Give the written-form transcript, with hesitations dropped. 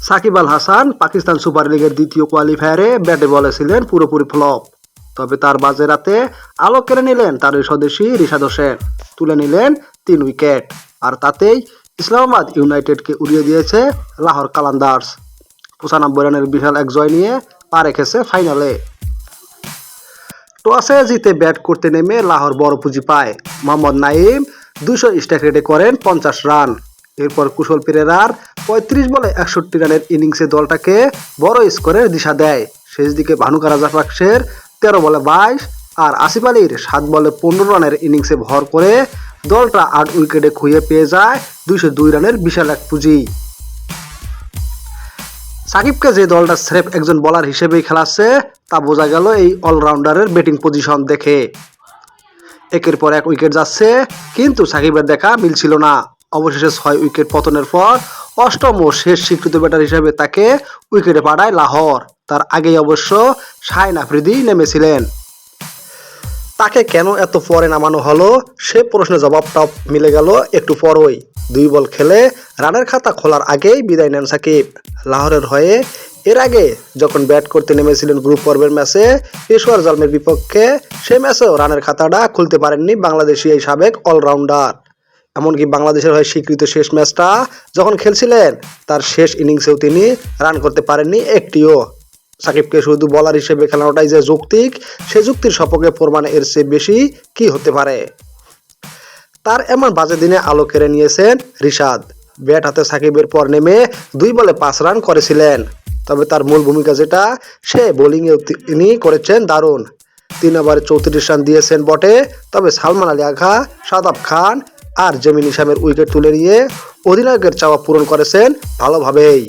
Shakib Al Hasan Pakistan super লিগের দ্বিতীয় কোয়ালিফায়ারে ব্যাটে বলে ছিলেন পুরোপুরি ফ্লপ। তবে তার বাজে রাতে আলো কেড়ে নিলেন তার স্বদেশী রিশাদ হোসেন, তুলে নিলেন 3 উইকেট। আর তাতেই ইসলামাবাদ ইউনাইটেডকে উড়িয়ে দিয়েছে লাহোর কালান্দার্স। 95 রানের বিশাল এক জয় নিয়ে পা রেখেছে ফাইনালে। টসে জিতে ব্যাট করতে নেমে লাহোর বড় পুঁজি পায়। মোহাম্মদ নাইম 200 স্ট্রাইক রেটে করেন 50 রান। এরপর কুশল পেরেরার 35 বলে 61 রানের ইনিংসে দলটাকে বড় স্কোরের দিশা দেয়। শেষ দিকে ভানুকা রাজাপাকসের 13 বলে 22 আর আসিফ আলীর 7 বলে 15 রানের ইনিংসে ভর করে দলটা 8 উইকেটে খুইয়ে পেয়ে যায় 202 রানের বিশাল এক পুঁজি। সাকিবকে যে দলটা স্রেফ একজন বোলার হিসেবেই খেলাচ্ছে তা বোঝা গেল এই অলরাউন্ডারের ব্যাটিং পজিশন দেখে। একের পর এক উইকেট যাচ্ছে, কিন্তু সাকিবের দেখা মিলছিল না। অবশেষে 6 উইকেট পতনের পর অষ্টম ও শেষ স্বীকৃত ব্যাটার হিসেবে তাকে উইকেটে পাঠায় লাহোর। তার আগেই অবশ্য শাহিন আফ্রিদি নেমেছিলেন। তাকে কেন এত পরে নামানো হলো সে প্রশ্নের জবাবটাও মিলে গেল একটু পরই। 2 বল খেলে রানের খাতা খোলার আগেই বিদায় নেন সাকিব। লাহোরের হয়ে এর আগে যখন ব্যাট করতে নেমেছিলেন গ্রুপ পর্বের ম্যাচে পেশোয়ার জলমের বিপক্ষে, সে ম্যাচেও রানের খাতাটা খুলতে পারেননি বাংলাদেশি এই সাবেক অলরাউন্ডার। এমনকি বাংলাদেশের হয়ে স্বীকৃত শেষ ম্যাচটা যখন খেলছিলেন তার শেষ ইনিংসেও তিনি রান করতে পারেননি একটিও। সাকিবকে শুধু বলার হিসেবে খেলানোটাই যে যৌক্তিক, সে যুক্তির সপক্ষে প্রমাণ এর চেয়ে বেশি কি হতে পারে। তার এমন বাজে দিনে আলো কেড়ে নিয়েছেন রিশাদ। ব্যাট হাতে সাকিবের পর নেমে 2 বলে 5 রান করেছিলেন। তবে তার মূল ভূমিকা যেটা, সে বোলিংয়েও তিনি করেছেন দারুণ। 3 ওভারে 34 রান দিয়েছেন বটে, তবে সালমান আলী আগা, শাদাব খান আর জমিন ইসামের উইকেট তুলে নিয়ে অধিনায়কের চাওয়া পূরণ করেছেন ভালোভাবেই।